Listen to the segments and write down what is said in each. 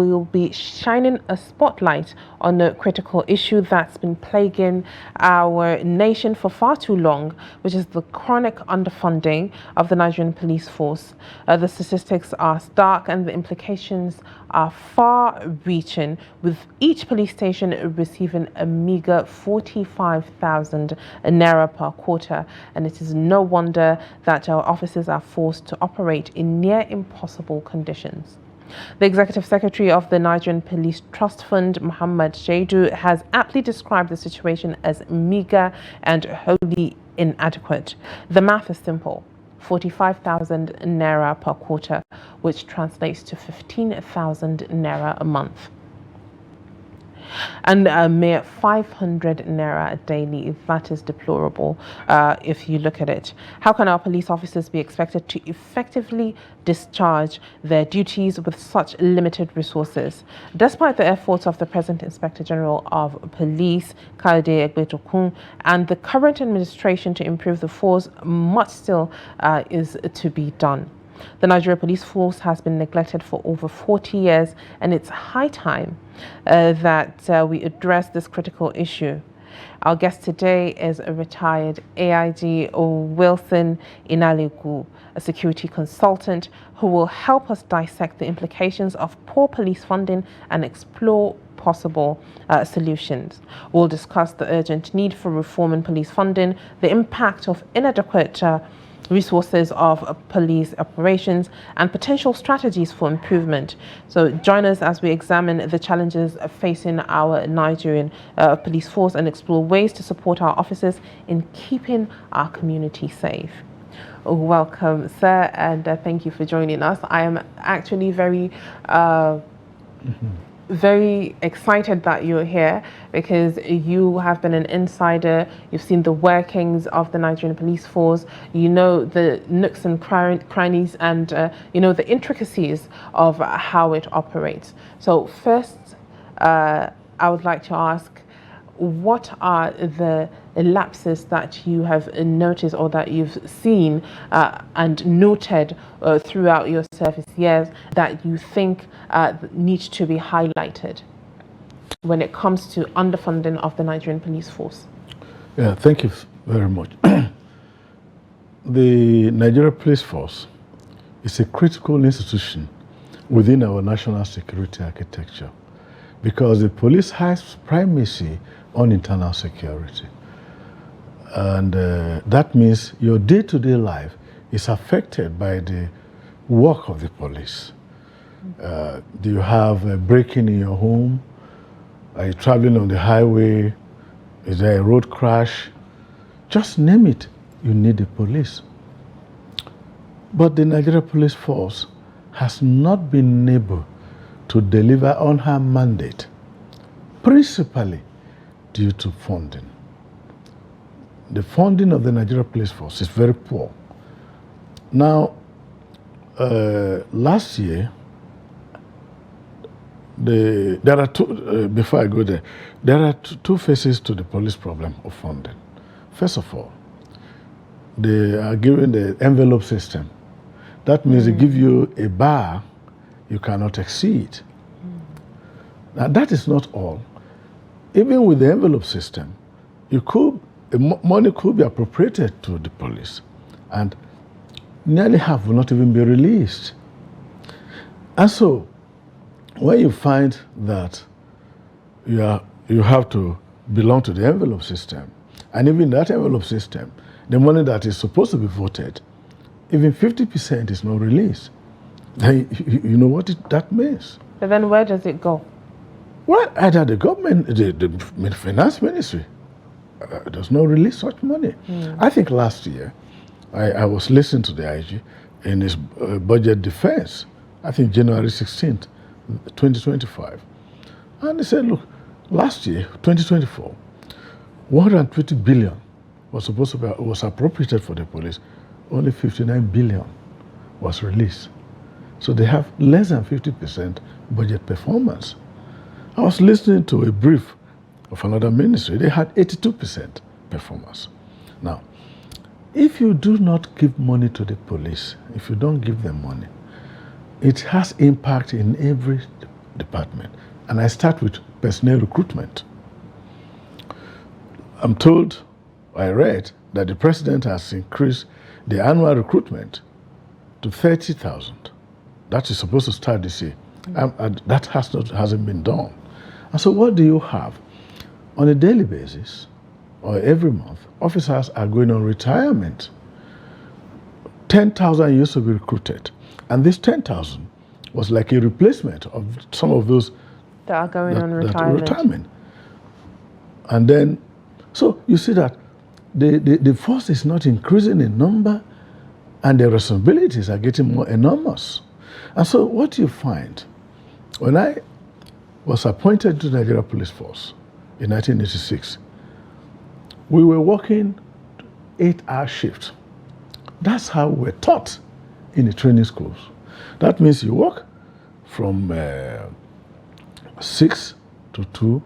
will be shining a spotlight on a critical issue that's been plaguing our nation for far too long, which is the chronic underfunding of the Nigerian police force. The statistics are stark and the implications are far-reaching, with each police station receiving a meager 45,000 naira per quarter, and it is no wonder that our officers are forced to operate in near impossible conditions. The Executive Secretary of the Nigerian Police Trust Fund, Muhammad Shaidu, has aptly described the situation as meager and wholly inadequate. The math is simple: 45,000 naira per quarter, which translates to 15,000 naira a month. And a mere 500 naira daily. That is deplorable if you look at it. How can our police officers be expected to effectively discharge their duties with such limited resources? Despite the efforts of the present Inspector General of Police, Kayode Egbetokun, and the current administration to improve the force, much still is to be done. The Nigeria Police Force has been neglected for over 40 years, and it's high time that we address this critical issue. Our guest today is a retired AIG Wilson Inalegwu, a security consultant who will help us dissect the implications of poor police funding and explore possible solutions. We'll discuss the urgent need for reform in police funding, the impact of inadequate resources of police operations, and potential strategies for improvement. So join us as we examine the challenges facing our Nigerian police force and explore ways to support our officers in keeping our community safe. Welcome, sir, and thank you for joining us. I am actually very excited that you're here, because you have been an insider. You've seen the workings of the Nigerian police force. You know the nooks and crannies, and you know the intricacies of how it operates. So first, I would like to ask, what are the lapses that you have noticed or that you've seen and noted throughout your service years that you think need to be highlighted when it comes to underfunding of the Nigerian police force? Yeah, thank you very much. The Nigerian police force is a critical institution within our national security architecture, because the police has primacy on internal security. And that means your day-to-day life is affected by the work of the police. Do you have a break-in in your home? Are you traveling on the highway? Is there a road crash? Just name it, you need the police. But the Nigeria Police Force has not been able to deliver on her mandate, principally due to funding. The funding of the Nigeria Police Force is very poor. Now, last year, there are two, before I go there are two phases to the police problem of funding. First of all, they are given the envelope system. That means they give you a bar you cannot exceed. Now, that is not all. Even with the envelope system, money could be appropriated to the police, and nearly half will not even be released. And so, when you find that you have to belong to the envelope system, and even that envelope system, the money that is supposed to be voted, even 50% is not released, then you know what that means. But then where does it go? Well, either the government, the finance ministry does not release such money. I think last year, I was listening to the IG in his budget defense, I think January 16th, 2025. And he said, look, last year, 2024, 120 billion was appropriated for the police. Only 59 billion was released. So they have less than 50% budget performance. I was listening to a brief of another ministry. They had 82% performance. Now, if you do not give money to the police, if you don't give them money, it has impact in every department. And I start with personnel recruitment. I'm told, I read, that the president has increased the annual recruitment to 30,000. That is supposed to start this year. And that hasn't been done. And so what do you have? On a daily basis, or every month, officers are going on retirement. 10,000 used to be recruited. And this 10,000 was like a replacement of some of those that are going on retirement. And then, so you see that the force is not increasing in number, and the responsibilities are getting more enormous. And so what you find, when I was appointed to the Nigeria Police Force in 1986, we were working 8-hour shifts. That's how we were taught in the training schools. That means you work from 6 to 2.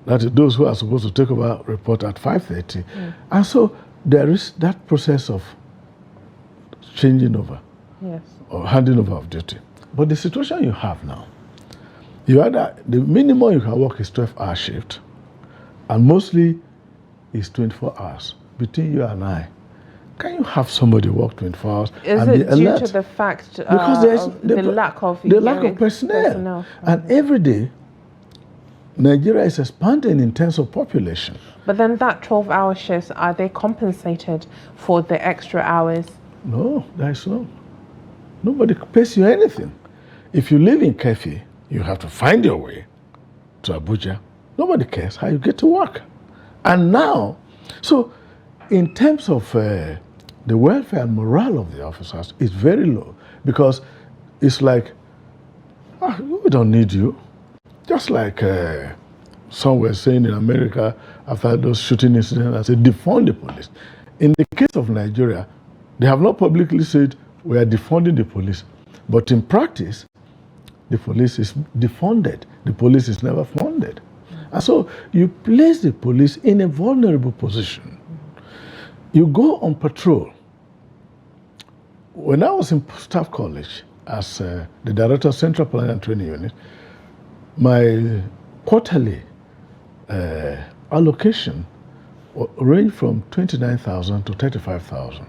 That is those who are supposed to take over report at 5:30. And so there is that process of changing over, yes, or handing over of duty. But the situation you have now, the minimum you can work is 12-hour shift, and mostly is 24 hours. Between you and I, can you have somebody work 24 hours and be alert? Is it due to the fact because the lack of personnel. And every day, Nigeria is expanding in terms of population. But then that 12-hour shifts, are they compensated for the extra hours? No, there is no. Nobody pays you anything. If you live in Kefi, you have to find your way to Abuja. Nobody cares how you get to work. And now, so in terms of the welfare and morale of the officers, it's very low, because it's like, we don't need you. Just like some were saying in America after those shooting incidents, I said, defund the police. In the case of Nigeria, they have not publicly said we are defunding the police. But in practice, the police is defunded. The police is never funded. And so you place the police in a vulnerable position. You go on patrol. When I was in Staff College as the Director of Central Planning and Training Unit, my quarterly allocation ranged from 29,000 to 35,000.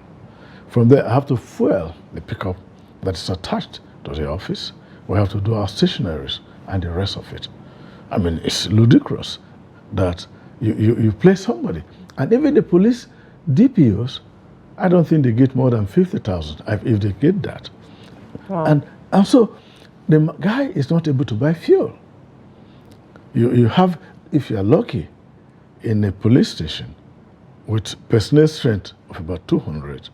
From there, I have to fuel the pickup that is attached to the office. We have to do our stationaries and the rest of it. I mean, it's ludicrous that you place somebody. And even the police DPOs, I don't think they get more than 50,000 if they get that. Wow. And so the guy is not able to buy fuel. You have, if you are lucky, in a police station with personnel strength of about 200,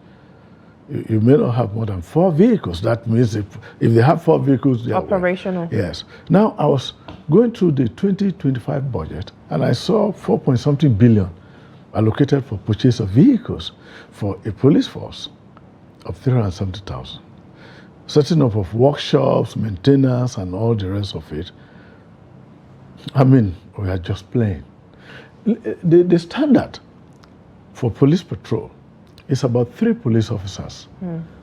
you may not have more than 4 vehicles. That means if they have 4 vehicles, they are operational. Yes. Now, I was going through the 2025 budget, and I saw 4-point-something billion allocated for purchase of vehicles for a police force of 370,000. Setting up of workshops, maintenance, and all the rest of it. I mean, we are just playing. The standard for police patrol is about 3 police officers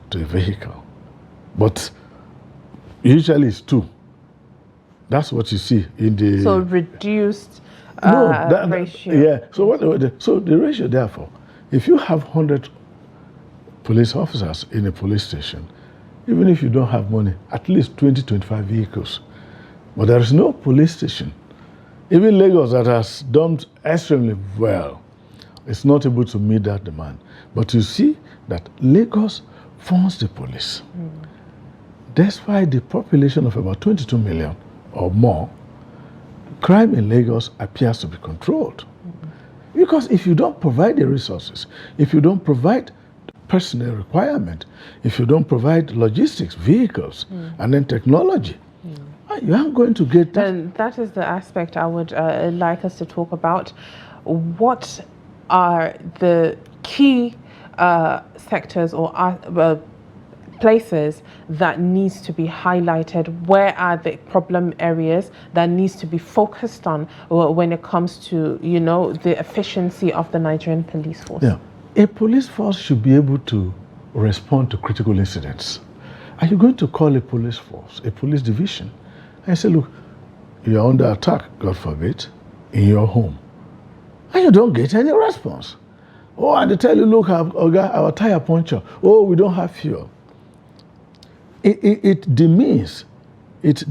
to a vehicle. But usually it's 2. That's what you see in the... So reduced ratio. Yeah. So the ratio, therefore, if you have 100 police officers in a police station, even if you don't have money, at least 20-25 vehicles. But there is no police station. Even Lagos, that has done extremely well, is not able to meet that demand. But you see that Lagos funds the police. Despite the population of about 22 million or more, crime in Lagos appears to be controlled. Because if you don't provide the resources, if you don't provide personnel requirement, if you don't provide logistics, vehicles, and then technology, you aren't going to get that. And that is the aspect I would like us to talk about. What are the key sectors or places that needs to be highlighted? Where are the problem areas that needs to be focused on when it comes to, the efficiency of the Nigerian police force? Yeah. A police force should be able to respond to critical incidents. Are you going to call a police force, a police division, and say, look, you're under attack, God forbid, in your home, and you don't get any response. Oh, and they tell you, look, our tire puncture. Oh, we don't have fuel. It demeans, it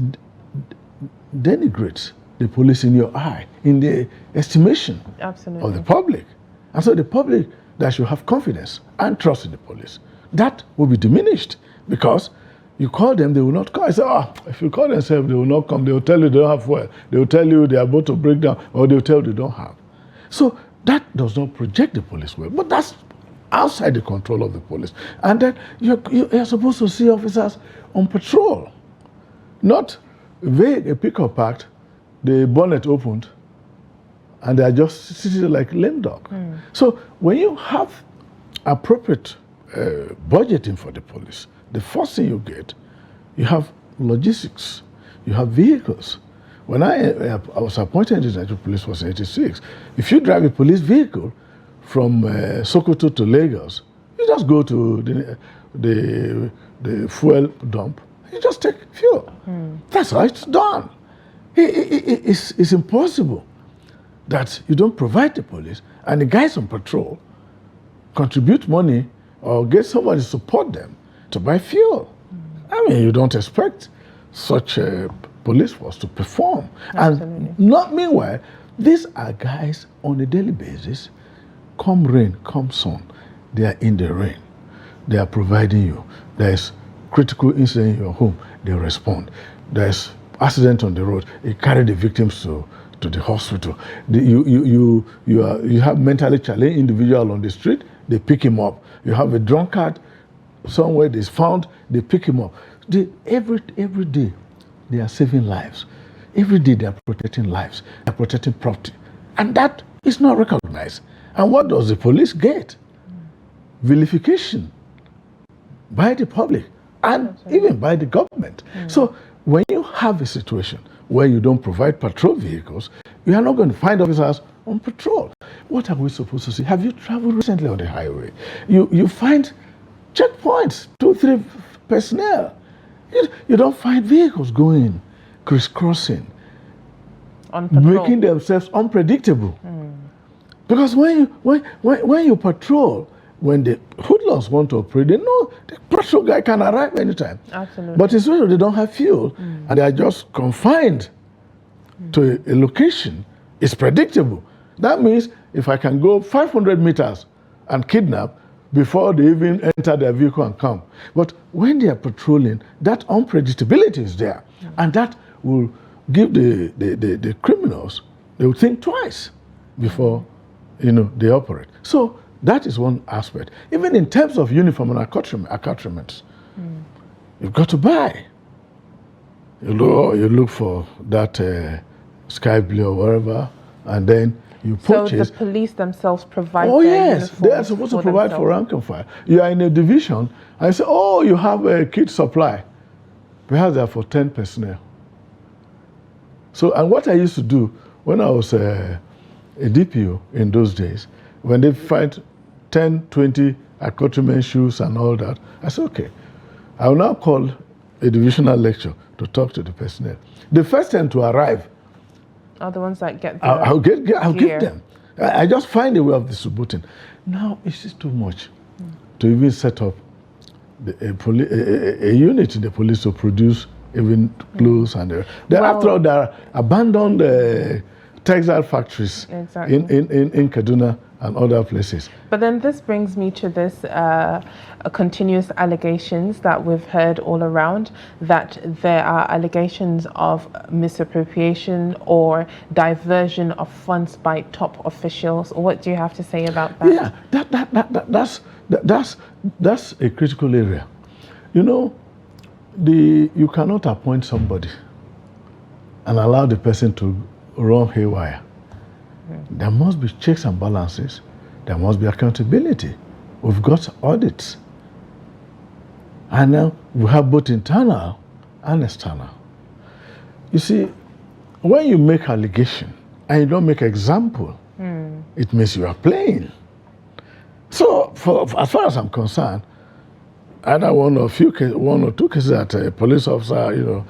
denigrates the police in your eye, in the estimation Absolutely. of the public. And so the public that should have confidence and trust in the police, that will be diminished because you call them, they will not come. I say, if you call themselves, they will not come. They will tell you they don't have fuel. They will tell you they are about to break down, or they will tell you they don't have. So that does not project the police well, but that's outside the control of the police. And then you're supposed to see officers on patrol, not a pickup packed, the bonnet opened, and they are just sitting like lame dog. So when you have appropriate budgeting for the police, the first thing you get, you have logistics, you have vehicles. When I was appointed in the Nigeria Police Force in '86, if you drive a police vehicle from Sokoto to Lagos, you just go to the fuel dump, you just take fuel. That's how it's done. It's impossible that you don't provide the police and the guys on patrol contribute money or get somebody to support them to buy fuel. I mean, you don't expect such a police force to perform. Absolutely. And not meanwhile, these are guys on a daily basis, come rain, come sun, they are in the rain. They are providing you. There's critical incident in your home, they respond. There's accident on the road, you carry the victims to the hospital. You have mentally challenged individual on the street, they pick him up. You have a drunkard somewhere that's found, they pick him up. Every day, they are saving lives. Every day they are protecting lives, they are protecting property. And that is not recognized. And what does the police get? Vilification by the public and even by the government. So when you have a situation where you don't provide patrol vehicles, you are not going to find officers on patrol. What are we supposed to see? Have you traveled recently on the highway? You find checkpoints, 2, 3 personnel. You don't find vehicles going, crisscrossing, On patrol. making themselves unpredictable. Because when you patrol, when the hoodlums want to operate, they know the patrol guy can arrive anytime. Absolutely. But it's when they don't have fuel and they are just confined to a location, it's predictable. That means if I can go 500 meters and kidnap before they even enter their vehicle and come. But when they are patrolling, that unpredictability is there. And that will give the criminals, they will think twice before they operate. So that is one aspect. Even in terms of uniform and accoutrements, you've got to buy. You look for that sky blue or whatever, and then you purchase. So the police themselves provide Oh their yes, uniforms they are supposed to provide for rank and file. You are in a division, and you say, oh, you have a kit supply. Perhaps they are for 10 personnel. So, and what I used to do when I was a DPO in those days, when they find 10, 20 accoutrement shoes and all that, I said, okay, I will now call a divisional lecture to talk to the personnel. The first 10 to arrive, are the ones that get the I'll give gear. them. I just find a way of distributing. Now, it's just too much to even set up a unit in the police to produce even clothes and after all, there are abandoned textile factories Exactly. in Kaduna and other places. But then this brings me to this continuous allegations that we've heard all around, that there are allegations of misappropriation or diversion of funds by top officials. What do you have to say about that? Yeah, that's a critical area. You cannot appoint somebody and allow the person to run haywire. There must be checks and balances. There must be accountability. We've got audits. And now we have both internal and external. You see, when you make allegation and you don't make example, it means you are playing. So, as far as I'm concerned, either one or two cases that a police officer,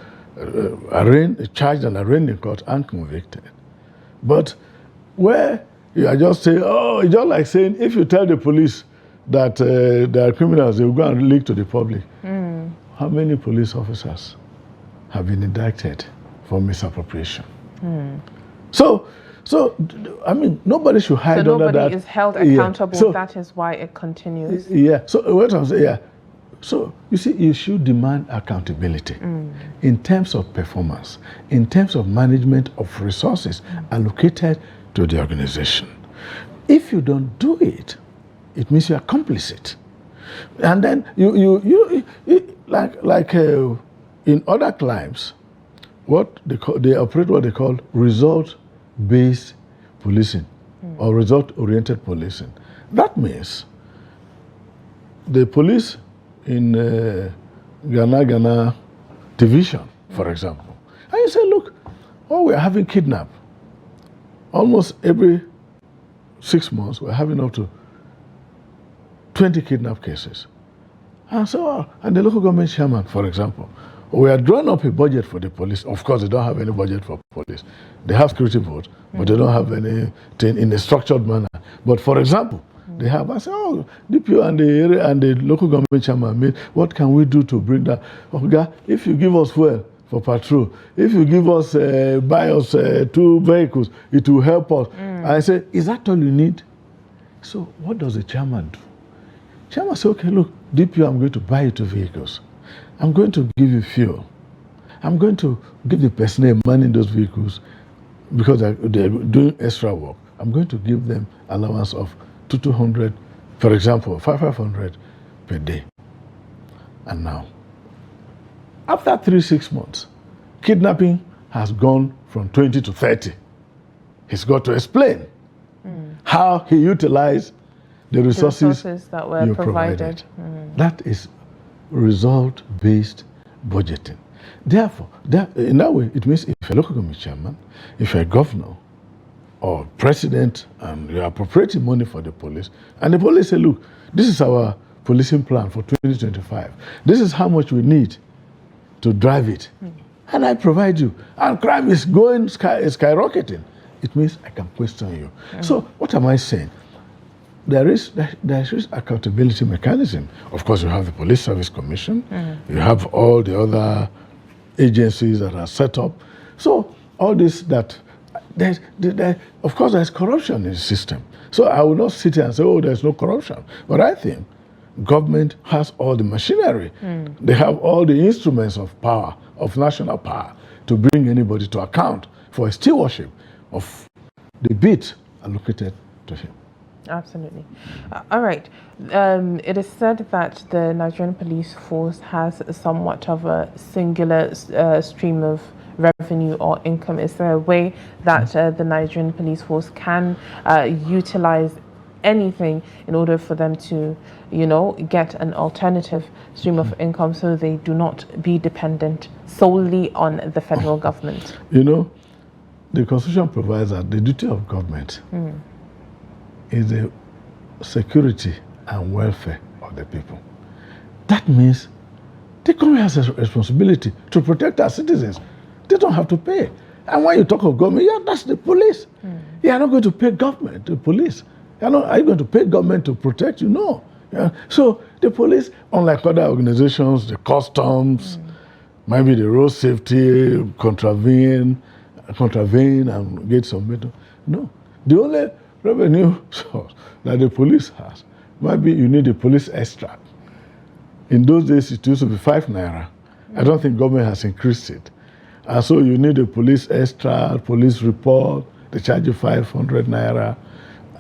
charged and arraigned in court and convicted. But where you are just saying, oh, it's just like saying, if you tell the police that they are criminals, they will go and leak to the public. How many police officers have been indicted for misappropriation? So, I mean, nobody should hide under that. So nobody is held accountable. So, that is why it continues. Yeah. So what I'm saying, yeah. So you see, you should demand accountability in terms of performance, in terms of management of resources allocated to the organization. If you don't do it, it means you are complicit. And then you like in other climes, they operate what they call result-based policing or result-oriented policing. That means the police in Ghana division, for example, and you say, look, we're having kidnap. Almost every 6 months, we're having up to 20 kidnap cases. And so, and the local government chairman, for example, we are drawing up a budget for the police. Of course, they don't have any budget for police. They have security board, but they don't have anything in a structured manner. But for example, they have, I say, DPO and the area and the local government chairman, what can we do to bring that? Okay, if you give us fuel for patrol, if you give us, buy us 2 vehicles, it will help us. I say, is that all you need? So what does the chairman do? Chairman say, okay, look, DPO, I'm going to buy you 2 vehicles. I'm going to give you fuel. I'm going to give the personnel money in those vehicles because they're doing extra work. I'm going to give them allowance of 200, for example, 500 per day. And now, after 3-6 months, kidnapping has gone from 20 to 30. He's got to explain how he utilized the resources that were provided. That is result-based budgeting. Therefore, in that way, it means if you're a local government chairman, if you're a governor or president, and you're appropriating money for the police, and the police say, look, this is our policing plan for 2025. This is how much we need to drive it. And I provide you. And crime is going skyrocketing. It means I can question you. So what am I saying? There is accountability mechanism. Of course, you have the Police Service Commission. You have all the other agencies that are set up. So all this of course, there's corruption in the system. So I will not sit here and say, there's no corruption. But I think government has all the machinery. They have all the instruments of power, of national power, to bring anybody to account for a stewardship of the bit allocated to him. Absolutely. All right. It is said that the Nigerian police force has somewhat of a singular stream of revenue or income. Is there a way that the Nigerian police force can utilize anything in order for them to, get an alternative stream of income so they do not be dependent solely on the federal government? The Constitution provides that the duty of government is the security and welfare of the people. That means the government has a responsibility to protect our citizens. They don't have to pay. And when you talk of government, that's the police. You are not going to pay government, the police. Are you going to pay government to protect you? No. So the police, unlike other organizations, the customs, maybe the road safety, contravene and get submitted. No. The only revenue source that the police has, maybe you need a police extract. In those days, it used to be 5 naira. I don't think government has increased it. And so you need a police extract, police report, they charge you 500 naira.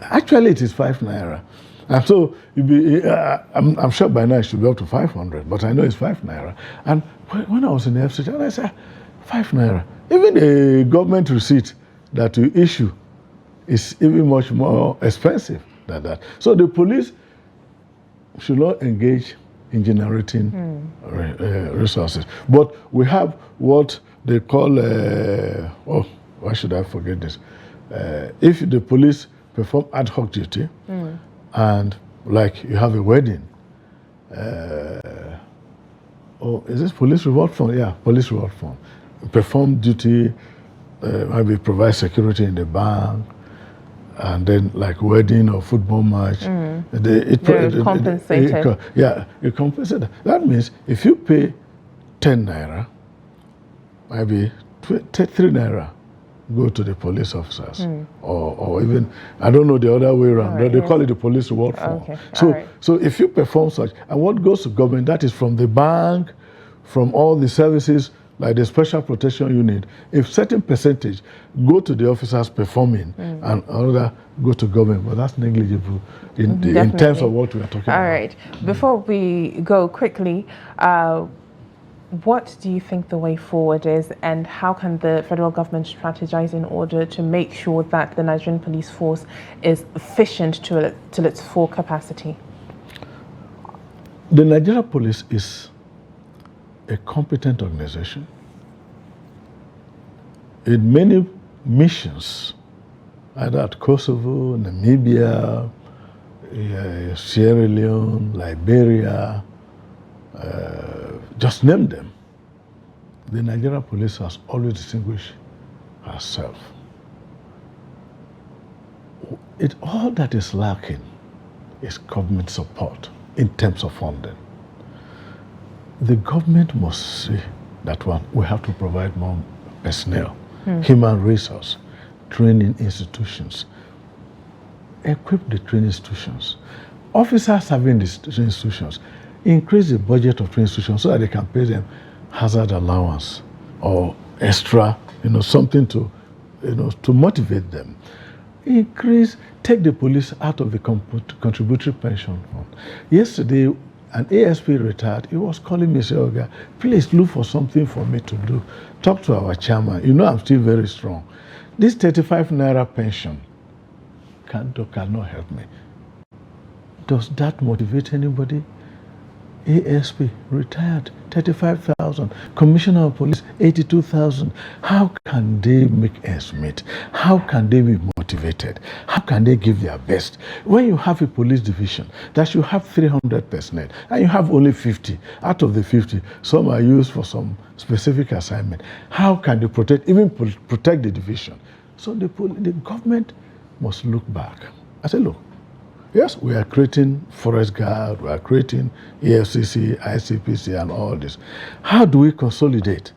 Actually, it is 5 naira. And so I'm sure by now it should be up to 500, but I know it's 5 naira. And when I was in the FCT, I said, 5 naira. Even a government receipt that you issue is even much more expensive than that. So the police should not engage in generating resources. But we have what they call, why should I forget this? If the police perform ad hoc duty, and like you have a wedding, is this police reward fund? Yeah, police reward fund. perform duty, maybe provide security in the bank, and then like wedding or football match, They're compensated. You compensate. That means if you pay 10 naira, maybe 3 naira go to the police officers, or even, I don't know the other way around. Right, they call it the police reward fund. Okay. So if you perform such, and what goes to government, that is from the bank, from all the services like the special protection unit. If certain percentage go to the officers performing and another go to government, but that's negligible in terms of what we are talking about. All right. Before we go quickly, what do you think the way forward is, and how can the federal government strategize in order to make sure that the Nigerian police force is efficient to its full capacity? The Nigerian police is a competent organization. In many missions, either at Kosovo, Namibia, Sierra Leone, Liberia, just name them, the Nigerian police has always distinguished herself. All that is lacking is government support in terms of funding. The government must see that one, we have to provide more personnel, human resource, training institutions, equip the training institutions. Officers having these training institutions, increase the budget of training institutions so that they can pay them hazard allowance or extra, something to motivate them. Take the police out of the contributory pension fund. Yesterday, an ASP retired. He was calling me, saying, "Oga, please look for something for me to do. Talk to our chairman. I'm still very strong. This 35 naira pension cannot help me." Does that motivate anybody? ASP retired, 35,000. Commissioner of Police, 82,000. How can they make ends meet? How can they be motivated? How can they give their best? When you have a police division that should have 300 personnel and you have only 50, out of the 50, some are used for some specific assignment. How can they protect the division? So the government must look back. I say, look, yes, we are creating Forest Guard, we are creating EFCC, ICPC, and all this. How do we consolidate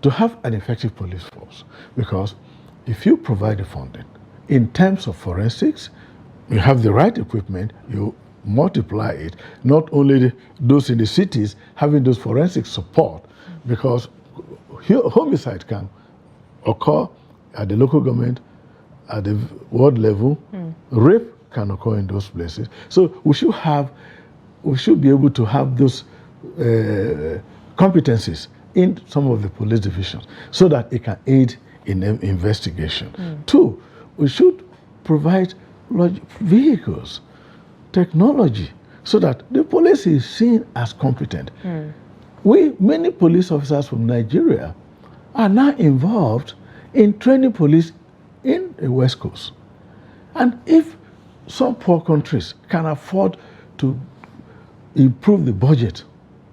to have an effective police force? Because if you provide the funding, in terms of forensics, you have the right equipment, you multiply it, not only those in the cities having those forensic support, because homicide can occur at the local government, at the ward level, rape can occur in those places. So we should be able to have those competencies in some of the police divisions so that it can aid in investigation. 2, we should provide vehicles, technology, so that the police is seen as competent. Many police officers from Nigeria are now involved in training police in the West Coast. And if some poor countries can afford to improve the budget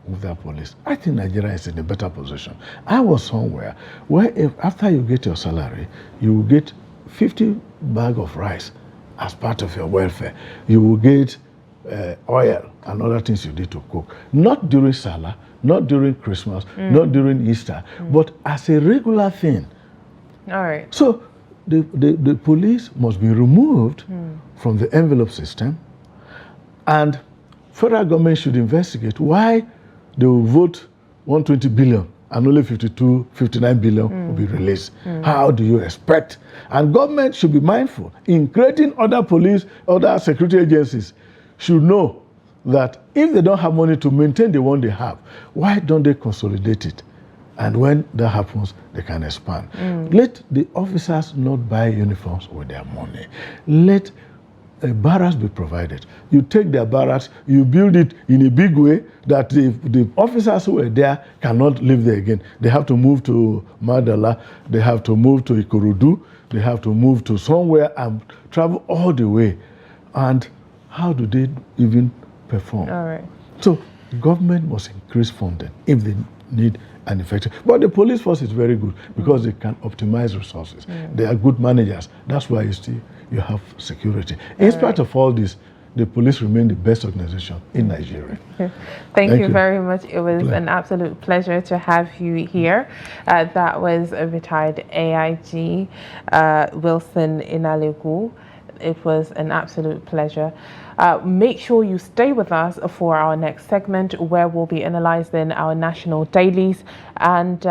of their police, I think Nigeria is in a better position. I was somewhere where after you get your salary, you will get 50 bags of rice as part of your welfare. You will get oil and other things you need to cook. Not during Salah, not during Christmas, not during Easter, but as a regular thing. All right. So the police must be removed from the envelope system, and federal government should investigate why they will vote 120 billion and only 59 billion will be released. How do you expect? And government should be mindful in creating other security agencies should know that if they don't have money to maintain the one they have, why don't they consolidate it? And when that happens, they can expand. Let the officers not buy uniforms with their money. Let barracks be provided. You take their barracks, you build it in a big way that the officers who were there cannot live there again. They have to move to Madala, they have to move to Ikorodu, they have to move to somewhere and travel all the way. And how do they even perform? All right. So government must increase funding if they need and effective. But the police force is very good because they can optimize resources. They are good managers. That's why you have security. In spite of all this, the police remain the best organization in Nigeria. Thank you very much. It was an absolute pleasure to have you here. That was a retired AIG, Wilson Inalegwu. It was an absolute pleasure. Make sure you stay with us for our next segment, where we'll be analyzing our national dailies, and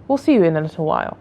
we'll see you in a little while.